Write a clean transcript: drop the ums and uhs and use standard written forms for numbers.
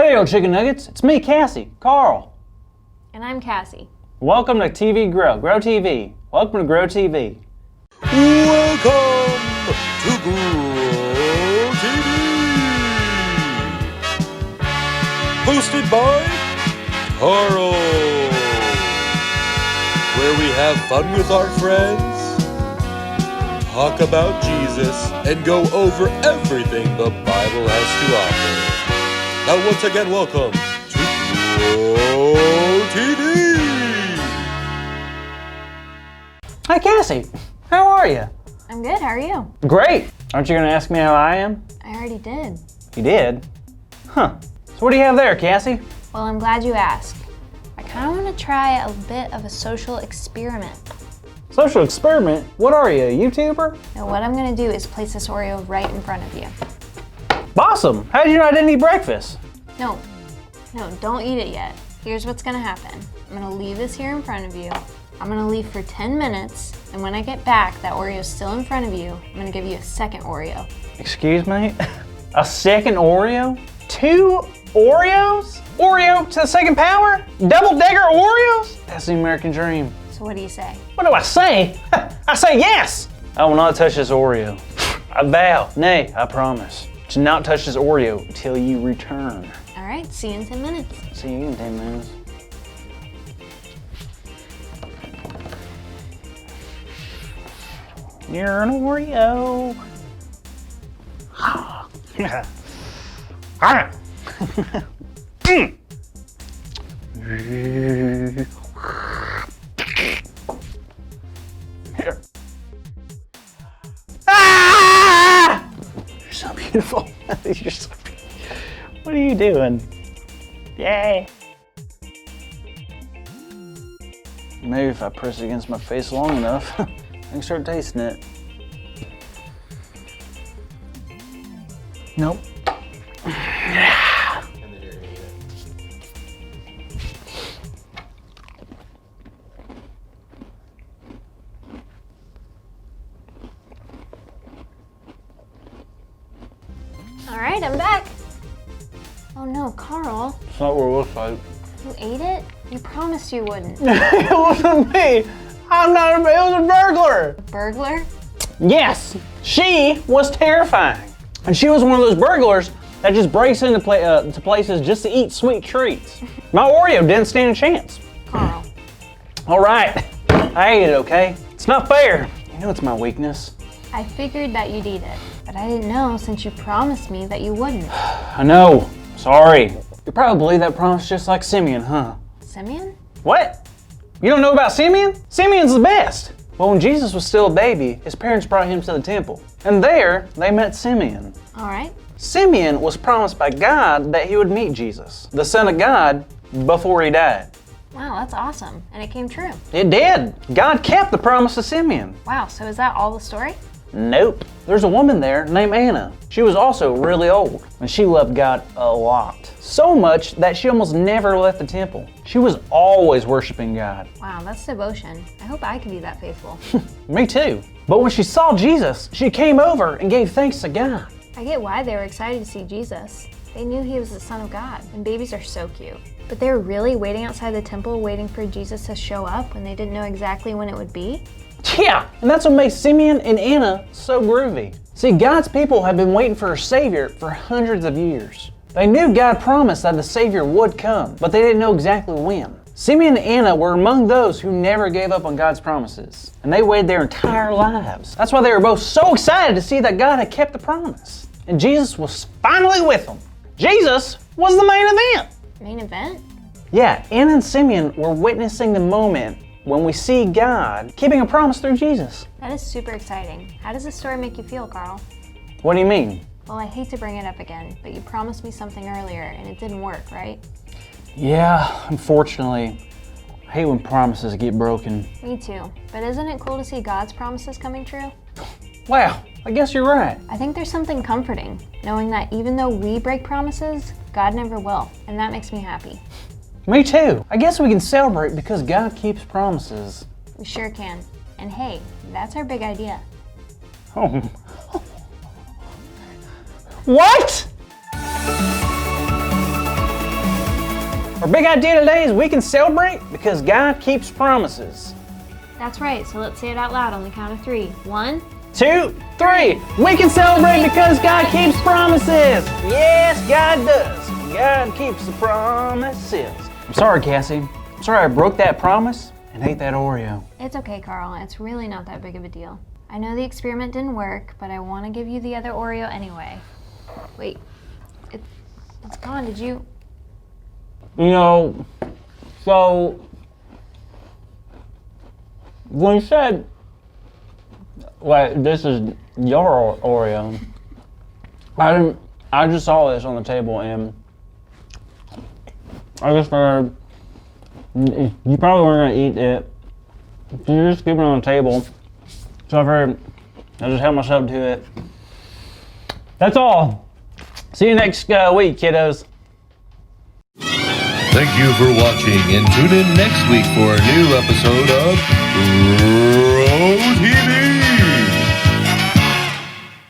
Hey, old chicken nuggets. It's me, Cassie, Carl. And I'm Cassie. Welcome to TV Grow TV. Welcome to Grow TV. Welcome to Grow TV. Hosted by Carl. Where we have fun with our friends, talk about Jesus, and go over everything the Bible has to offer. Now once again, welcome to Grow TV. Hi, Cassie. How are you? I'm good, how are you? Great. Aren't you going to ask me how I am? I already did. You did? Huh. So what do you have there, Cassie? Well, I'm glad you asked. I kind of want to try a bit of a social experiment. Social experiment? What are you, a YouTuber? Now what I'm going to do is place this Oreo right in front of you. Awesome. How did you know I didn't eat breakfast? No, don't eat it yet. Here's what's going to happen. I'm going to leave this here in front of you. I'm going to leave for 10 minutes, and when I get back, that Oreo's still in front of you. I'm going to give you a second Oreo. Excuse me? A second Oreo? 2 Oreos? Oreo to the second power? Double-decker Oreos? That's the American dream. So what do you say? What do I say? I say yes! I will not touch this Oreo. I vow, nay, I promise, to not touch this Oreo until you return. All right, see you in 10 minutes. See you in 10 minutes. You're an Oreo. Here. Ah! You're so beautiful. You're so beautiful. What are you doing? Yay. Maybe if I press it against my face long enough, I can start tasting it. Nope. All right, I'm back. Oh no, Carl, It's not what it looks like. you ate it? You promised you wouldn't. It wasn't me. I'm not. It was a burglar. Burglar? Yes, she was terrifying, and she was one of those burglars that just breaks into to places just to eat sweet treats. My Oreo didn't stand a chance. Carl. All right, I ate it. Okay, it's not fair. You know it's my weakness. I figured that you'd eat it, but I didn't know since you promised me that you wouldn't. I know. Sorry. You probably believe that promise just like Simeon, huh? Simeon? What? You don't know about Simeon? Simeon's the best. Well, when Jesus was still a baby, his parents brought him to the temple. And there, they met Simeon. All right. Simeon was promised by God that he would meet Jesus, the Son of God, before he died. Wow, that's awesome. And it came true. It did. God kept the promise to Simeon. Wow, so is that all the story? Nope. There's a woman there named Anna. She was also really old, and she loved God a lot. So much that she almost never left the temple. She was always worshiping God. Wow, that's devotion. I hope I could be that faithful. Me too. But when she saw Jesus, she came over and gave thanks to God. I get why they were excited to see Jesus. They knew he was the Son of God, and babies are so cute. But they were really waiting outside the temple waiting for Jesus to show up when they didn't know exactly when it would be? Yeah, and that's what makes Simeon and Anna so groovy. See, God's people have been waiting for a Savior for hundreds of years. They knew God promised that the Savior would come, but they didn't know exactly when. Simeon and Anna were among those who never gave up on God's promises, and they waited their entire lives. That's why they were both so excited to see that God had kept the promise, and Jesus was finally with them. Jesus was the main event. Main event? Yeah, Anna and Simeon were witnessing the moment when we see God keeping a promise through Jesus. That is super exciting. How does this story make you feel, Carl? What do you mean? Well, I hate to bring it up again, but you promised me something earlier and it didn't work, right? Yeah, unfortunately. I hate when promises get broken. Me too. But isn't it cool to see God's promises coming true? Wow, I guess you're right. I think there's something comforting, knowing that even though we break promises, God never will, and that makes me happy. Me too. I guess we can celebrate because God keeps promises. We sure can. And hey, that's our big idea. Oh. What? Our big idea today is we can celebrate because God keeps promises. That's right, so let's say it out loud on the count of 3. 1, 2, 3. We can celebrate because God keeps promises. Yes, God does. God keeps the promises. I'm sorry, Cassie. I'm sorry I broke that promise and ate that Oreo. It's okay, Carl. It's really not that big of a deal. I know the experiment didn't work, but I want to give you the other Oreo anyway. Wait, it's gone. Did you? You know, so when you said, like, this is your Oreo, I just saw this on the table and I just figured you probably weren't gonna eat it. You just keep it on the table. So I figured I just held myself to it. That's all. See you next week, kiddos. Thank you for watching and tune in next week for a new episode of Road Here.